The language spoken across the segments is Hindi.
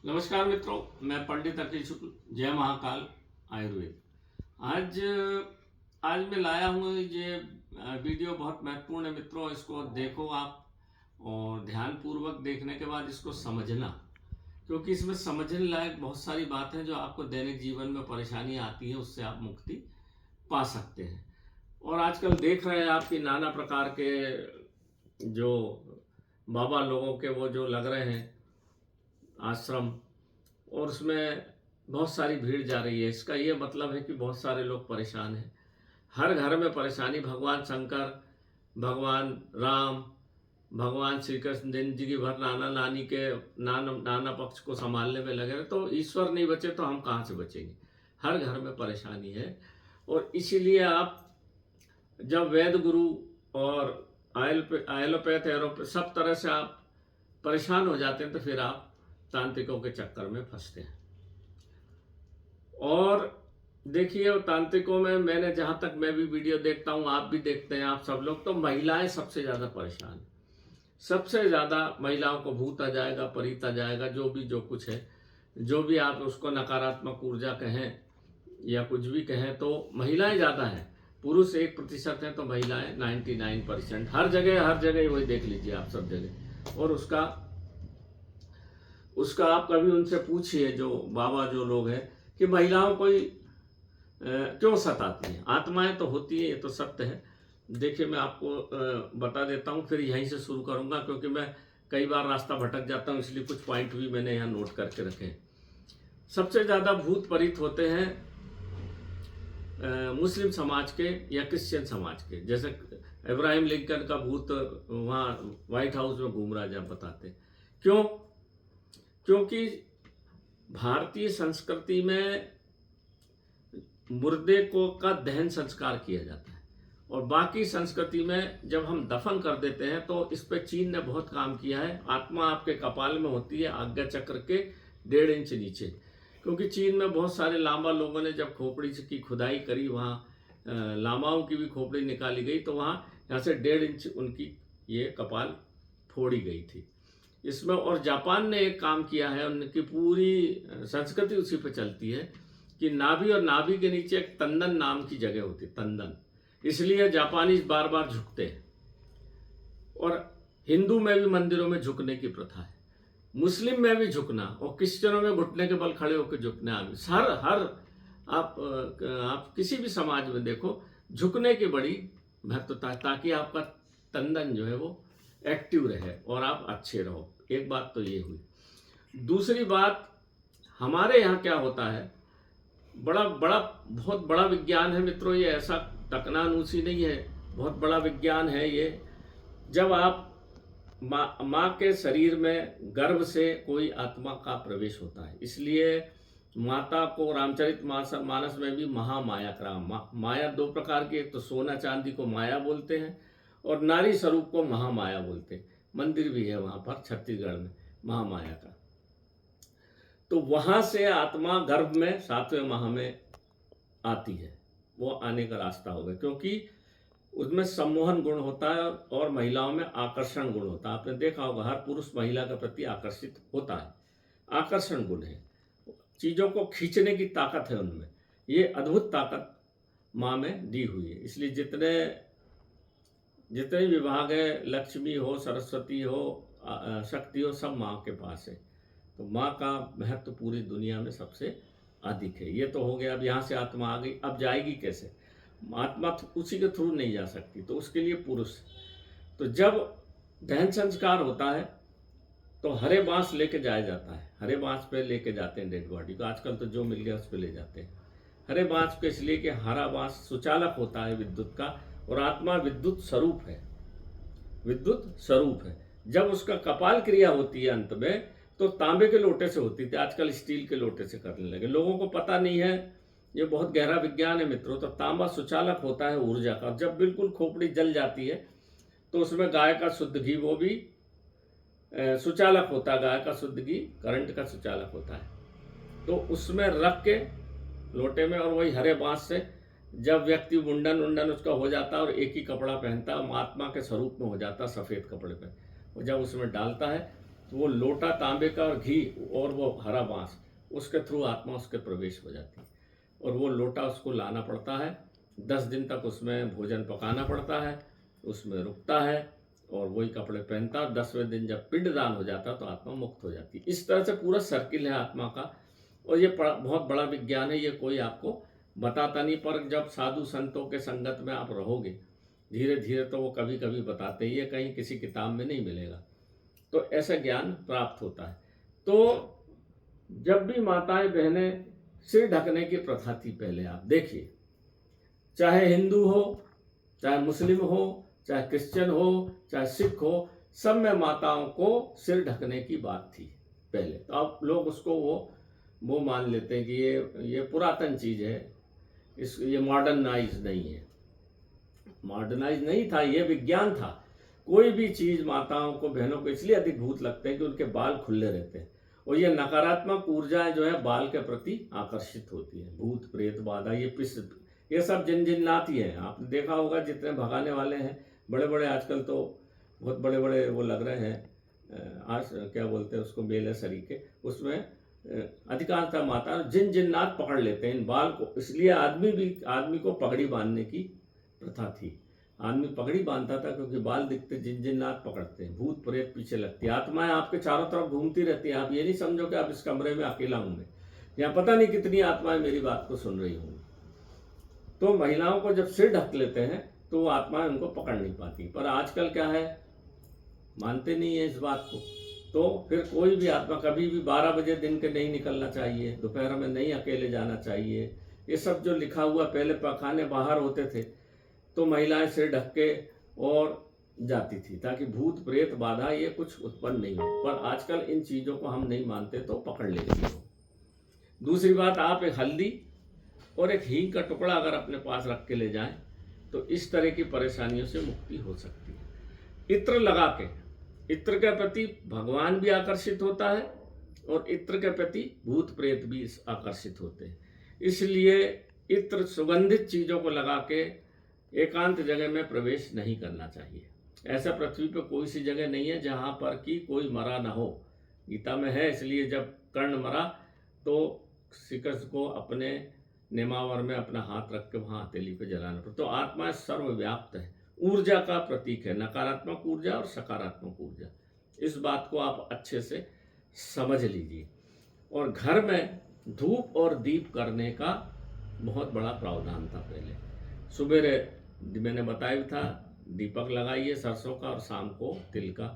नमस्कार मित्रों, मैं पंडित अखिल शुक्ल, जय महाकाल आयुर्वेद। आज आज मैं लाया हूँ ये वीडियो बहुत महत्वपूर्ण है मित्रों। इसको देखो आप और ध्यान पूर्वक देखने के बाद इसको समझना, क्योंकि इसमें समझने लायक बहुत सारी बातें जो आपको दैनिक जीवन में परेशानी आती है उससे आप मुक्ति पा सकते हैं। और आजकल देख रहे हैं आपकी नाना प्रकार के जो बाबा लोगों के वो जो लग रहे हैं आश्रम, और उसमें बहुत सारी भीड़ जा रही है। इसका ये मतलब है कि बहुत सारे लोग परेशान हैं। हर घर में परेशानी। भगवान शंकर, भगवान राम, भगवान श्री कृष्ण जिंदगी भर नाना नानी के नाना पक्ष को संभालने में लगे रहे, तो ईश्वर नहीं बचे तो हम कहाँ से बचेंगे। हर घर में परेशानी है। और इसीलिए आप जब वैद गुरु और एलोपैथ एरोपैथ सब तरह से आप परेशान हो जाते हैं तो फिर आप तांत्रिकों के चक्कर में फंसते हैं। और देखिए, तांत्रिकों में मैंने जहाँ तक मैं भी वीडियो देखता हूँ, आप भी देखते हैं, आप सब लोग, तो महिलाएं सबसे ज़्यादा परेशान हैं। सबसे ज़्यादा महिलाओं को भूत आ जाएगा, परीत आ जाएगा, जो भी जो कुछ है, जो भी आप उसको नकारात्मक ऊर्जा कहें या कुछ भी कहें, तो महिलाएं ज़्यादा हैं। पुरुष 1% हैं तो महिलाएं 99%। हर जगह वही देख लीजिए आप, सब जगह। और उसका आप कभी उनसे पूछिए, जो बाबा जो लोग हैं, कि महिलाओं को क्यों सताती हैं। आत्माएं तो होती है, ये तो सत्य है। देखिए, मैं आपको बता देता हूँ, फिर यहीं से शुरू करूँगा, क्योंकि मैं कई बार रास्ता भटक जाता हूँ, इसलिए कुछ पॉइंट भी मैंने यहाँ नोट करके रखे हैं। सबसे ज़्यादा भूत परीत होते हैं मुस्लिम समाज के या क्रिश्चियन समाज के। जैसे इब्राहिम लिंकन का भूत वहाँ व्हाइट हाउस में घूम रहा है, जब बताते क्यों। क्योंकि भारतीय संस्कृति में मुर्दे को का दहन संस्कार किया जाता है, और बाकी संस्कृति में जब हम दफन कर देते हैं, तो इस पे चीन ने बहुत काम किया है। आत्मा आपके कपाल में होती है, आज्ञा चक्र के 1.5 इंच नीचे। क्योंकि चीन में बहुत सारे लामा लोगों ने जब खोपड़ी की खुदाई करी, वहाँ लामाओं की भी खोपड़ी निकाली गई, तो वहाँ यहाँ से 1.5 इंच उनकी ये कपाल फोड़ी गई थी इसमें। और जापान ने एक काम किया है, उनकी पूरी संस्कृति उसी पे चलती है कि नाभि और नाभि के नीचे एक तंदन नाम की जगह होती है, तंदन। इसलिए जापानीज बार बार झुकते हैं। और हिंदू में भी मंदिरों में झुकने की प्रथा है, मुस्लिम में भी झुकना, और क्रिश्चियनों में घुटने के बल खड़े होकर झुकना। हर आप किसी भी समाज में देखो, झुकने की बड़ी महत्वता है, ताकि आपका तंदन जो है वो एक्टिव रहे और आप अच्छे रहो। एक बात तो ये हुई। दूसरी बात, हमारे यहाँ क्या होता है, बहुत बड़ा विज्ञान है मित्रों ये। ऐसा टकनानूसी नहीं है, बहुत बड़ा विज्ञान है ये। जब आप माँ के शरीर में गर्भ से कोई आत्मा का प्रवेश होता है, इसलिए माता को रामचरितमानस में भी महामाया कहा। माया 2 प्रकार की, एक तो सोना चांदी को माया बोलते हैं, और नारी स्वरूप को महामाया बोलते हैं। मंदिर भी है वहाँ पर छत्तीसगढ़ में महामाया का। तो वहाँ से आत्मा गर्भ में 7वें माह में आती है, वो आने का रास्ता होगा। क्योंकि उसमें सम्मोहन गुण होता है और महिलाओं में आकर्षण गुण होता है। आपने देखा होगा, हर पुरुष महिला के प्रति आकर्षित होता है। आकर्षण गुण है, चीज़ों को खींचने की ताकत है उनमें। ये अद्भुत ताकत माँ में दी हुई है। इसलिए जितने विभाग है, लक्ष्मी हो, सरस्वती हो, शक्ति हो, सब माँ के पास है। तो माँ का महत्व पूरी दुनिया में सबसे अधिक है। ये तो हो गया। अब यहाँ से आत्मा आ गई, अब जाएगी कैसे। आत्मा उसी के थ्रू नहीं जा सकती, तो उसके लिए पुरुष। तो जब दहन संस्कार होता है तो हरे बांस लेके जाया जाता है। हरे बांस पे लेके जाते हैं डेड बॉडी को। आजकल तो जो मिल गया उस पे ले जाते हैं हरे बांस को, इसलिए कि हरा बांस सुचालक होता है विद्युत का, और आत्मा विद्युत स्वरूप है। विद्युत स्वरूप है। जब उसका कपाल क्रिया होती है अंत में, तो तांबे के लोटे से होती थी, आजकल स्टील के लोटे से करने लगे। लोगों को पता नहीं है, ये बहुत गहरा विज्ञान है मित्रों। तो तांबा सुचालक होता है ऊर्जा का। जब बिल्कुल खोपड़ी जल जाती है तो उसमें गाय का शुद्ध घी, वो भी सुचालक होता है। गाय का शुद्ध घी करंट का सुचालक होता है। तो उसमें रख के लोटे में, और वही हरे बांस से जब व्यक्ति मुंडन उसका हो जाता है और एक ही कपड़ा पहनता है, आत्मा के स्वरूप में हो जाता है सफ़ेद कपड़े पे, और जब उसमें डालता है तो वो लोटा तांबे का और घी और वो हरा बांस, उसके थ्रू आत्मा उसके प्रवेश हो जाती है। और वो लोटा उसको लाना पड़ता है, 10 दिन तक उसमें भोजन पकाना पड़ता है, उसमें रुकता है और वही कपड़े पहनता है। 10वें दिन जब पिंडदान हो जाता तो आत्मा मुक्त हो जाती है। इस तरह से पूरा सर्किल है आत्मा का। और ये बहुत बड़ा विज्ञान है, ये कोई आपको बताता नहीं, पर जब साधु संतों के संगत में आप रहोगे धीरे धीरे तो वो कभी कभी बताते हैं, ये कहीं किसी किताब में नहीं मिलेगा। तो ऐसा ज्ञान प्राप्त होता है। तो जब भी माताएं बहनें सिर ढकने की प्रथा थी पहले, आप देखिए, चाहे हिंदू हो, चाहे मुस्लिम हो, चाहे क्रिश्चियन हो, चाहे सिख हो, सब में माताओं को सिर ढकने की बात थी पहले। तो अब लोग उसको वो मान लेते हैं कि ये पुरातन चीज़ है, ये मॉडर्नाइज नहीं है। मॉडर्नाइज नहीं था, ये विज्ञान था। कोई भी चीज़ माताओं को, बहनों को इसलिए अधिक भूत लगते हैं कि उनके बाल खुले रहते हैं और ये नकारात्मक ऊर्जाएं जो है बाल के प्रति आकर्षित होती है। भूत प्रेत बाधा, ये सब जिन्नात ही हैं। आपने देखा होगा जितने भगाने वाले हैं बड़े बड़े, आजकल तो बहुत बड़े बड़े वो लग रहे हैं, आज क्या बोलते हैं उसको, मेले सरीके, उसमें अधिकांशतः माता जिन्नात पकड़ लेते हैं इन बाल को। इसलिए आदमी को पगड़ी बांधने की प्रथा थी। आदमी पगड़ी बांधता था क्योंकि बाल दिखते, जिन्नात पकड़ते हैं, भूत प्रेत पीछे लगती है, आत्माएं आपके चारों तरफ घूमती रहती है। आप ये नहीं समझो कि आप इस कमरे में अकेला हूं मैं, यहाँ पता नहीं कितनी आत्माएं मेरी बात को सुन रही होंगी। तो महिलाओं को जब सिर ढक लेते हैं तो वो आत्माएं उनको पकड़ नहीं पाती। पर आजकल क्या है, मानते नहीं है इस बात को। तो फिर कोई भी आत्मा कभी भी 12 बजे दिन के नहीं निकलना चाहिए, दोपहर में नहीं अकेले जाना चाहिए, ये सब जो लिखा हुआ, पहले पखाने बाहर होते थे तो महिलाएं सिर ढक के और जाती थी ताकि भूत प्रेत बाधा ये कुछ उत्पन्न नहीं हो। पर आजकल इन चीज़ों को हम नहीं मानते तो पकड़ लेती हो। दूसरी बात, आप एक हल्दी और एक हींग का टुकड़ा अगर अपने पास रख के ले जाएं तो इस तरह की परेशानियों से मुक्ति हो सकती है। इत्र लगा के, इत्र के प्रति भगवान भी आकर्षित होता है और इत्र के प्रति भूत प्रेत भी आकर्षित होते हैं। इसलिए इत्र, सुगंधित चीज़ों को लगा के एकांत जगह में प्रवेश नहीं करना चाहिए। ऐसा पृथ्वी पर कोई सी जगह नहीं है जहाँ पर कि कोई मरा ना हो। गीता में है, इसलिए जब कर्ण मरा तो श्रीकृष्ण को अपने नेमावर में अपना हाथ रख के वहाँ हथेली पे जलाना पड़ा। तो आत्मा सर्वव्याप्त है, ऊर्जा का प्रतीक है, नकारात्मक ऊर्जा और सकारात्मक ऊर्जा। इस बात को आप अच्छे से समझ लीजिए। और घर में धूप और दीप करने का बहुत बड़ा प्रावधान था पहले। सुबह मैंने बताया था, दीपक लगाइए सरसों का और शाम को तिल का,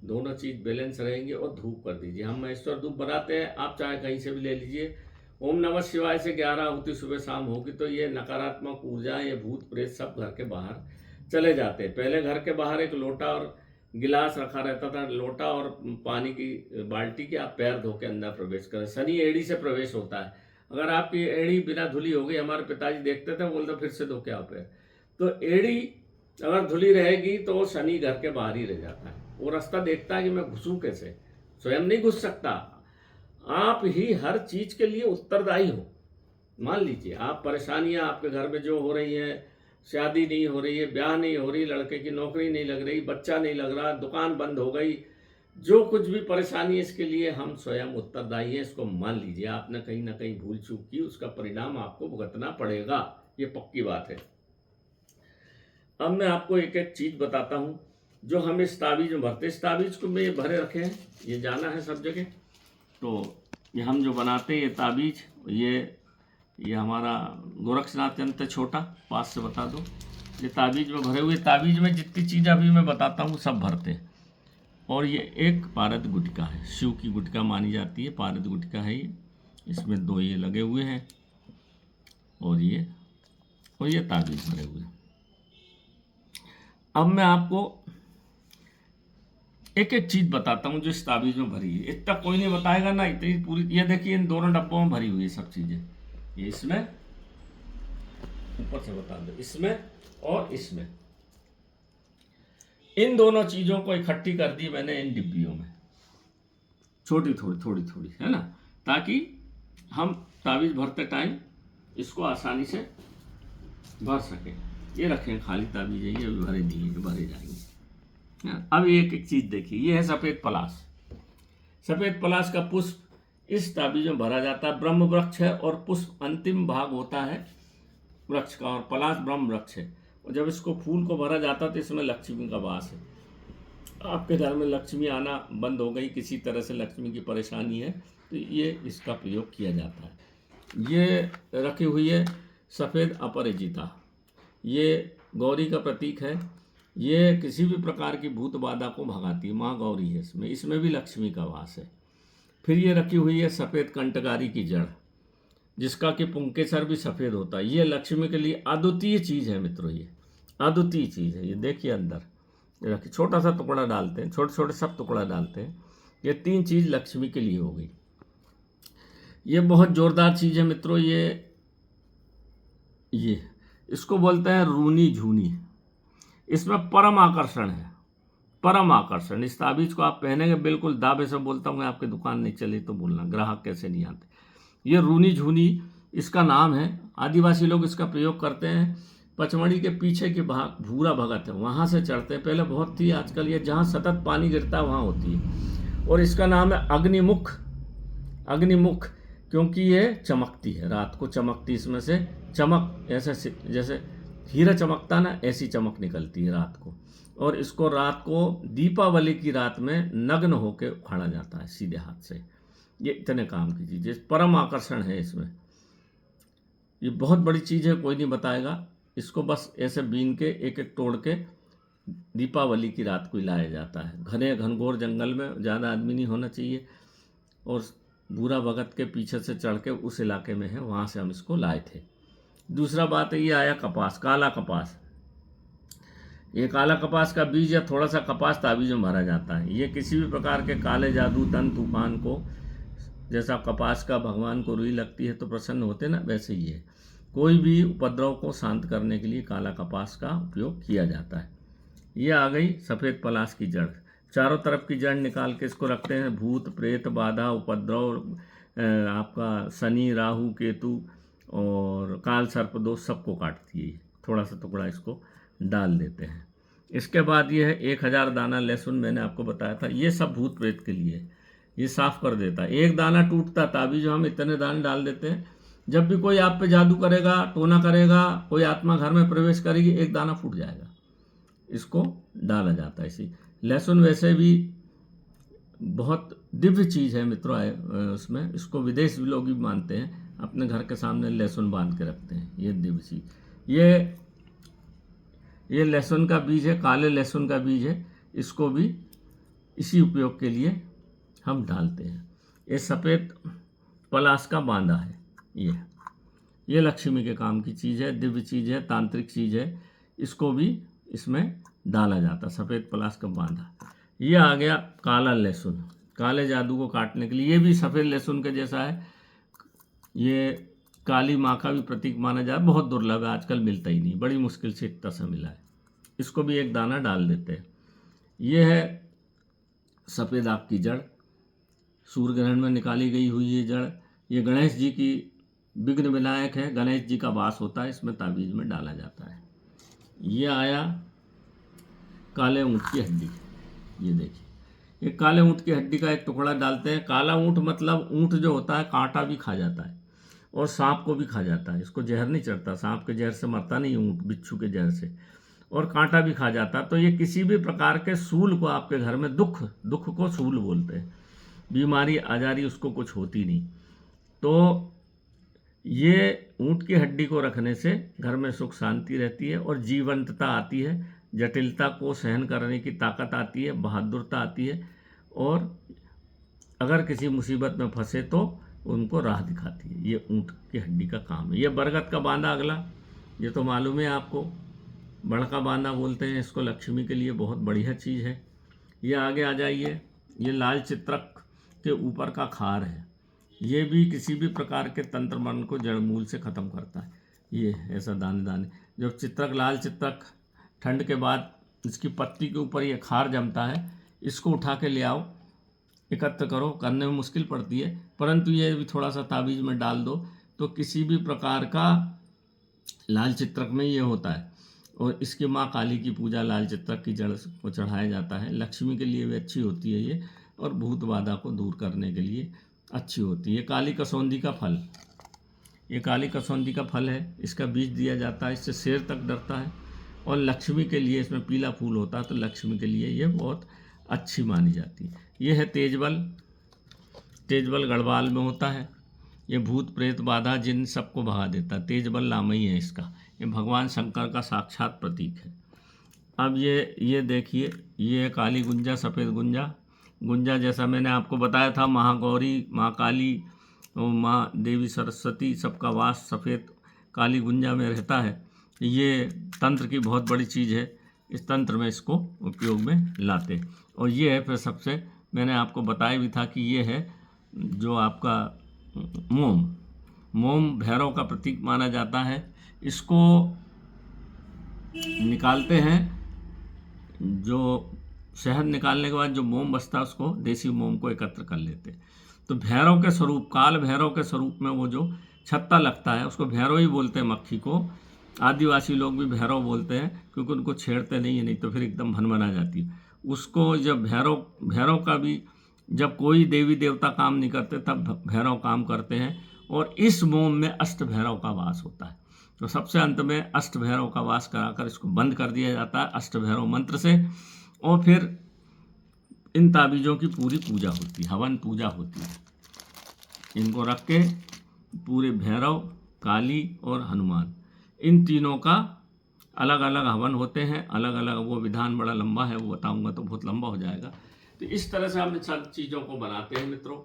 दोनों चीज़ बैलेंस रहेंगे। और धूप कर दीजिए। हम महेश्वर धूप बनाते हैं, आप चाहे कहीं से भी ले लीजिए। ओम नमः शिवाय से 11 आहुति सुबह शाम होगी तो ये नकारात्मक ऊर्जा, ये भूत प्रेत सब घर के बाहर चले जाते हैं। पहले घर के बाहर एक लोटा और गिलास रखा रहता था, लोटा और पानी की बाल्टी के, आप पैर धो के अंदर प्रवेश करें। शनि एड़ी से प्रवेश होता है। अगर आपकी एड़ी बिना धुली हो गई, हमारे पिताजी देखते थे, बोलते फिर से धो के आओ पैर। तो एड़ी अगर धुली रहेगी तो शनि घर के बाहर ही रह जाता है। वो रास्ता देखता है कि मैं घुसूं कैसे, स्वयं नहीं घुस सकता। आप ही हर चीज के लिए उत्तरदायी हो। मान लीजिए आप परेशानियां आपके घर में जो हो रही हैं, शादी नहीं हो रही है, ब्याह नहीं हो रही, लड़के की नौकरी नहीं लग रही, बच्चा नहीं लग रहा, दुकान बंद हो गई, जो कुछ भी परेशानी है इसके लिए हम स्वयं उत्तरदायी हैं। इसको मान लीजिए। आपने कहीं ना कहीं भूल चूक की, उसका परिणाम आपको भुगतना पड़ेगा, ये पक्की बात है। अब मैं आपको एक एक चीज बताता हूँ जो हम इस ताबीज में भरते। इस ताबीज को मैं भरे रखे हैं, ये जाना है सब जगह। तो ये हम जो बनाते हैं ये ताबीज, ये हमारा गोरक्षनाथ यंत्र छोटा, पास से बता दो। ये ताबीज में भरे हुए, ताबीज में जितनी चीज़ अभी मैं बताता हूँ सब भरते हैं। और ये एक पारद गुटका है, शिव की गुटका मानी जाती है, पारद गुटका है ये। इसमें 2 ये लगे हुए हैं और ये ताबीज भरे हुए हैं। अब मैं आपको एक एक चीज बताता हूँ जो इस ताबीज में भरी है। इतना कोई नहीं बताएगा ना, इतनी पूरी। ये देखिए इन दोनों डब्बों में भरी हुई है सब चीजें। ये इसमें, ऊपर से बता दो, इसमें और इसमें, इन दोनों चीजों को इकट्ठी कर दी मैंने इन डिब्बियों में, छोटी थोड़ी है ना, ताकि हम ताबीज भरते टाइम इसको आसानी से भर सके। ये रखें खाली ताबीज है, ये भरे नहीं है, भरे जाएंगे। अब एक एक चीज देखिए। ये है सफेद पलाश, सफ़ेद पलाश का पुष्प इस ताबीज में भरा जाता है। ब्रह्म वृक्ष है और पुष्प अंतिम भाग होता है वृक्ष का, और पलाश ब्रह्म वृक्ष है। और जब इसको फूल को भरा जाता है तो इसमें लक्ष्मी का वास है। आपके घर में लक्ष्मी आना बंद हो गई, किसी तरह से लक्ष्मी की परेशानी है, तो ये इसका प्रयोग किया जाता है। ये रखी हुई है सफ़ेद अपराजिता, ये गौरी का प्रतीक है। ये किसी भी प्रकार की भूत बाधा को भगाती है, माँ गौरी है इसमें भी लक्ष्मी का वास है। फिर ये रखी हुई है सफ़ेद कंटकारी की जड़, जिसका कि पुंकेसर भी सफ़ेद होता है। ये लक्ष्मी के लिए अद्वितीय चीज़ है मित्रों, ये अद्वितीय चीज़ है। ये देखिए अंदर रखिए, छोटा सा टुकड़ा डालते हैं, छोटे छोटे सब टुकड़ा डालते हैं। ये 3 चीज़ लक्ष्मी के लिए हो गई। ये बहुत ज़ोरदार चीज़ है मित्रों। ये इसको बोलते हैं रूनी झूनी। इसमें परम आकर्षण है, परम आकर्षण। इस ताबीज़ को आप पहनेंगे, बिल्कुल दावे से बोलता हूँ, आपकी दुकान नहीं चली तो बोलना, ग्राहक कैसे नहीं आते। ये रूनी झूनी इसका नाम है। आदिवासी लोग इसका प्रयोग करते हैं। पचमढ़ी के पीछे के भाग भूरा भगत है, वहाँ से चढ़ते हैं। पहले बहुत थी, आजकल ये जहाँ सतत पानी गिरता है वहाँ होती है। और इसका नाम है अग्निमुख। अग्निमुख क्योंकि ये चमकती है, रात को चमकती, इसमें से चमक ऐसे जैसे हीरा चमकता ना, ऐसी चमक निकलती है रात को। और इसको रात को दीपावली की रात में नग्न होकर उखाड़ा जाता है सीधे हाथ से। ये इतने काम की चीज़ है, परम आकर्षण है इसमें। ये बहुत बड़ी चीज़ है, कोई नहीं बताएगा। इसको बस ऐसे बीन के एक एक तोड़ के दीपावली की रात को लाया जाता है। घने घनघोर जंगल में, ज़्यादा आदमी नहीं होना चाहिए, और बूढ़ा भगत के पीछे से चढ़ के उस इलाके में है, वहाँ से हम इसको लाए थे। दूसरा बात है, ये आया कपास, काला कपास। ये काला कपास का बीज या थोड़ा सा कपास ताबीज में भरा जाता है। ये किसी भी प्रकार के काले जादू, तन तूफान को, जैसा कपास का भगवान को रुई लगती है तो प्रसन्न होते ना, वैसे ही है। कोई भी उपद्रव को शांत करने के लिए काला कपास का उपयोग किया जाता है। ये आ गई सफ़ेद पलाश की जड़। चारों तरफ की जड़ निकाल के इसको रखते हैं। भूत प्रेत बाधा उपद्रव, आपका शनि राहु केतु और काल सर्प दोष सबको काटती है। थोड़ा सा टुकड़ा इसको डाल देते हैं। इसके बाद ये है 1000 दाना लहसुन, मैंने आपको बताया था। ये सब भूत प्रेत के लिए, ये साफ कर देता है। एक दाना टूटता ताबीज, हम इतने दाने डाल देते हैं। जब भी कोई आप पे जादू करेगा, टोना करेगा, कोई आत्मा घर में प्रवेश करेगी, एक दाना फूट जाएगा। इसको डाला जाता है। इसी लहसुन वैसे भी बहुत दिव्य चीज़ है मित्रों, उसमें इसको विदेश लोग भी मानते हैं, अपने घर के सामने लहसुन बांध के रखते हैं। ये दिव्य चीज़, ये लहसुन का बीज है, काले लहसुन का बीज है। इसको भी इसी उपयोग के लिए हम डालते हैं। ये सफ़ेद पलाश का बांदा है। ये लक्ष्मी के काम की चीज़ है, दिव्य चीज़ है, तांत्रिक चीज़ है। इसको भी इसमें डाला जाता, सफ़ेद पलाश का बांदा। ये आ गया काला लहसुन, काले जादू को काटने के लिए। ये भी सफ़ेद लहसुन के जैसा है। ये काली माँ का भी प्रतीक माना जाए, बहुत दुर्लभ है, आजकल मिलता ही नहीं, बड़ी मुश्किल से इतना सा मिला है। इसको भी एक दाना डाल देते हैं। ये है सफ़ेद आग की जड़, सूर्य ग्रहण में निकाली गई हुई ये जड़। ये गणेश जी की विघ्न विनायक है, गणेश जी का वास होता है, इसमें ताबीज़ में डाला जाता है। ये आया काले ऊँट की हड्डी। ये देखिए, ये काले ऊँट की हड्डी का एक टुकड़ा डालते हैं। काला ऊँट मतलब ऊँट जो होता है कांटा भी खा जाता है और सांप को भी खा जाता है। इसको जहर नहीं चढ़ता, सांप के जहर से मरता नहीं ऊँट, बिच्छू के जहर से, और कांटा भी खा जाता है। तो ये किसी भी प्रकार के सूल को आपके घर में, दुख को सूल बोलते हैं, बीमारी आजारी उसको कुछ होती नहीं। तो ये ऊँट की हड्डी को रखने से घर में सुख शांति रहती है और जीवंतता आती है, जटिलता को सहन करने की ताकत आती है, बहादुरता आती है, और अगर किसी मुसीबत में फंसे तो उनको राह दिखाती है। ये ऊँट की हड्डी का काम है। ये बरगद का बांदा अगला, ये तो मालूम है आपको, बड़का बांदा बोलते हैं इसको, लक्ष्मी के लिए बहुत बढ़िया चीज़ है। ये आगे आ जाइए, ये लाल चित्रक के ऊपर का खार है। ये भी किसी भी प्रकार के तंत्र मंत्र को जड़ मूल से ख़त्म करता है। ये ऐसा दाने दाने, जब चित्रक, लाल चित्रक, ठंड के बाद इसकी पत्ती के ऊपर ये खार जमता है, इसको उठा के ले आओ, एकत्र करो। करने में मुश्किल पड़ती है, परंतु ये भी थोड़ा सा ताबीज़ में डाल दो तो किसी भी प्रकार का, लाल चित्रक में ये होता है। और इसकी माँ काली की पूजा लाल चित्रक की जड़ को चढ़ाया जाता है। लक्ष्मी के लिए भी अच्छी होती है ये, और भूत बाधा को दूर करने के लिए अच्छी होती है। ये काली कसौंधी का फल, ये काली कसौंधी का फल है, इसका बीज दिया जाता है, इससे शेर तक डरता है। और लक्ष्मी के लिए, इसमें पीला फूल होता है तो लक्ष्मी के लिए ये बहुत अच्छी मानी जाती है। ये है तेजबल, तेजबल गढ़वाल में होता है। ये भूत प्रेत बाधा जिन सबको भगा देता है। तेजबल नाम ही है इसका, ये भगवान शंकर का साक्षात प्रतीक है। अब ये देखिए, ये है काली गुंजा, सफ़ेद गुंजा। गुंजा जैसा मैंने आपको बताया था, महागौरी, माँ काली और माँ देवी सरस्वती सबका वास सफ़ेद काली गुंजा में रहता है। ये तंत्र की बहुत बड़ी चीज़ है, इस तंत्र में इसको उपयोग में लाते। और ये है फिर सबसे, मैंने आपको बताया भी था कि ये है जो आपका मोम, मोम भैरव का प्रतीक माना जाता है। इसको निकालते हैं, जो शहद निकालने के बाद जो मोम बचता है उसको, देसी मोम को एकत्र कर लेते हैं। तो भैरव के स्वरूप, काल भैरव के स्वरूप में वो जो छत्ता लगता है उसको भैरव ही बोलते हैं। मक्खी को आदिवासी लोग भी भैरव बोलते हैं, क्योंकि उनको छेड़ते नहीं है, नहीं तो फिर एकदम भनभना जाती है। उसको जब भैरव का भी, जब कोई देवी देवता काम नहीं करते तब भैरव काम करते हैं। और इस मोम में अष्ट भैरव का वास होता है। तो सबसे अंत में अष्ट भैरव का वास कराकर इसको बंद कर दिया जाता है अष्ट भैरव मंत्र से। और फिर इन ताबीज़ों की पूरी पूजा होती है, हवन पूजा होती है। इनको रख के पूरे भैरव, काली और हनुमान, इन तीनों का अलग अलग हवन होते हैं, अलग अलग। वो विधान बड़ा लंबा है, वो बताऊंगा तो बहुत लंबा हो जाएगा। तो इस तरह से हम सब चीज़ों को बनाते हैं मित्रों।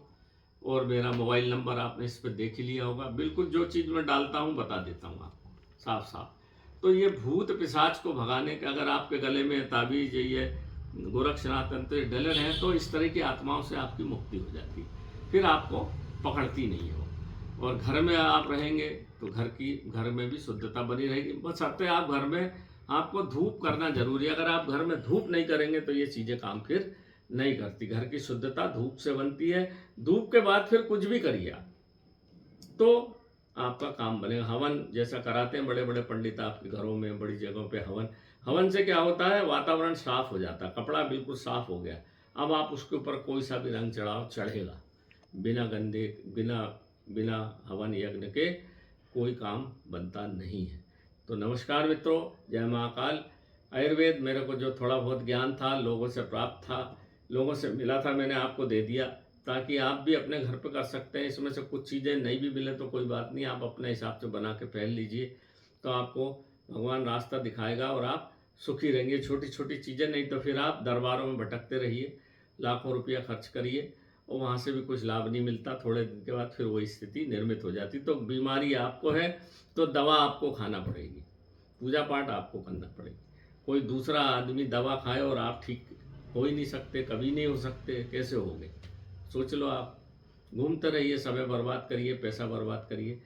और मेरा मोबाइल नंबर आपने इस पर देख ही लिया होगा। बिल्कुल जो चीज़ मैं डालता हूँ बता देता हूँ आपको साफ साफ। तो ये भूत पिशाच को भगाने के, अगर आपके गले में ताबीज ये गोरक्षनाथ तंत्र डले हैं तो इस तरह की आत्माओं से आपकी मुक्ति हो जाती है, फिर आपको पकड़ती नहीं हो। और घर में आप रहेंगे तो घर में भी शुद्धता बनी रहेगी। बशर्ते आप घर में, आपको धूप करना जरूरी है। अगर आप घर में धूप नहीं करेंगे तो ये चीज़ें काम फिर नहीं करती। घर की शुद्धता धूप से बनती है। धूप के बाद फिर कुछ भी करिए आप तो आपका काम बनेगा। हवन जैसा कराते हैं बड़े बड़े पंडित आपके घरों में, बड़ी जगहों पे हवन से क्या होता है, वातावरण साफ हो जाता है, कपड़ा बिल्कुल साफ हो गया। अब आप उसके ऊपर कोई सा भी रंग चढ़ाओ, चढ़ेगा। बिना गंदे, बिना हवन यज्ञ के कोई काम बनता नहीं है। तो नमस्कार मित्रों, जय महाकाल। आयुर्वेद मेरे को जो थोड़ा बहुत ज्ञान था, लोगों से प्राप्त था, लोगों से मिला था, मैंने आपको दे दिया ताकि आप भी अपने घर पे कर सकते हैं। इसमें से कुछ चीज़ें नहीं भी मिले तो कोई बात नहीं, आप अपने हिसाब से बना के पहन लीजिए, तो आपको भगवान रास्ता दिखाएगा और आप सुखी रहेंगे। छोटी छोटी चीज़ें, नहीं तो फिर आप दरबारों में भटकते रहिए, लाखों रुपया खर्च करिए और वहाँ से भी कुछ लाभ नहीं मिलता। थोड़े दिन के बाद फिर वही स्थिति निर्मित हो जाती। तो बीमारी आपको है तो दवा आपको खाना पड़ेगी, पूजा पाठ आपको करना पड़ेगी। कोई दूसरा आदमी दवा खाए और आप ठीक हो ही नहीं सकते, कभी नहीं हो सकते, कैसे होगे? सोच लो आप। घूमते रहिए, समय बर्बाद करिए, पैसा बर्बाद करिए।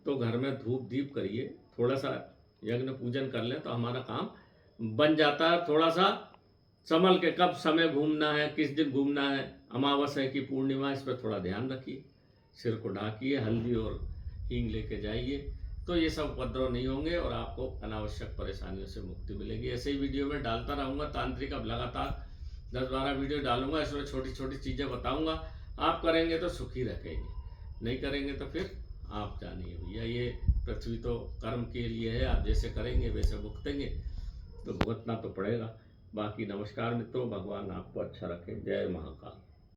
तो घर में धूप दीप करिए, थोड़ा सा यज्ञ पूजन कर लें तो हमारा काम बन जाता है। थोड़ा सा संभल के, कब समय घूमना है, किस दिन घूमना है, अमावस्या की पूर्णिमा, इस पर थोड़ा ध्यान रखिए। सिर को ढाकिए, हल्दी और हींग लेके जाइए, तो ये सब उपद्रव नहीं होंगे और आपको अनावश्यक परेशानियों से मुक्ति मिलेगी। ऐसे ही वीडियो में डालता रहूँगा, तांत्रिक अब लगातार 10-12 वीडियो डालूंगा, इसमें छोटी छोटी चीज़ें बताऊंगा। आप करेंगे तो सुखी रहेंगे, नहीं करेंगे तो फिर आप जानिए भैया, ये पृथ्वी तो कर्म के लिए है, आप जैसे करेंगे वैसे भुगतेंगे, तो भुगतना तो पड़ेगा। बाकी नमस्कार मित्रों, भगवान आपको अच्छा रखे। जय महाकाल।